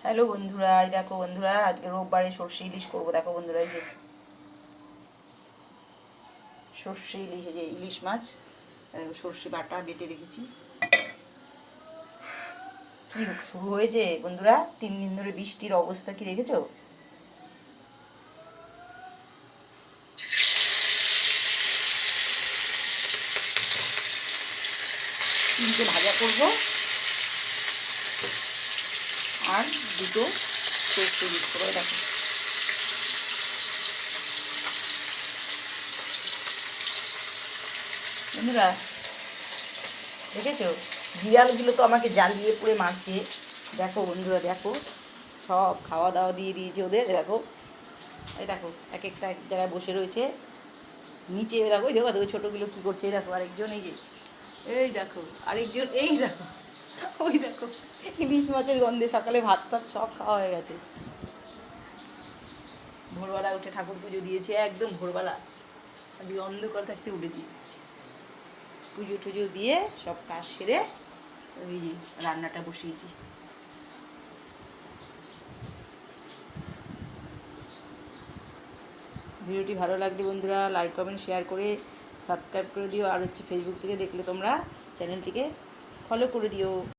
Hello বন্ধুরা, এই দেখো বন্ধুরা, আজকে রোববারে সর্ষে ইলিশ করবো। দেখো বন্ধুরা, এই যে সর্ষে ইলিশ, এই যে ইলিশ মাছ সর্ষে বাটা বেটে রেখেছি। কি শুরু হয়েছে বন্ধুরা, 3 দিন ধরে বৃষ্টির অবস্থা কি দেখেছো? তিনটে ভাজা করবো আর দুটো সর্ষে ইলিশ করবো। দেখো বন্ধুরা, দেখেছো বিড়ালগুলো তো আমাকে জ্বালিয়ে পুড়ে মারছে। দেখো বন্ধুরা, দেখো সব খাওয়া দাওয়া দিয়ে দিয়েছে ওদের। দেখো এই দেখো এক একটা এক জায়গায় বসে রয়েছে নিচে। দেখো ওই দেখো দেখো ছোটোগুলো কী করছে। এই দেখো আরেকজন, এই যে এই দেখো আরেকজন, এই দেখো ওই দেখো ইলিশ মাছের গন্ধে সকালে ভাত টাত সব খাওয়া হয়ে গেছে। ভোরবেলা উঠে ঠাকুর পুজো দিয়েছে, একদম ভোরবেলা, আজকে অন্ধকার থাকতে উঠেছি। পুজো টুজো দিয়ে সব কাজ সেরে ওই যে রান্নাটা বসিয়েছি। ভিডিওটি ভালো লাগলে বন্ধুরা লাইক কমেন্ট শেয়ার করে সাবস্ক্রাইব করে দিও। আর হচ্ছে ফেসবুক থেকে দেখলে তোমরা চ্যানেলটিকে ফলো করে দিও।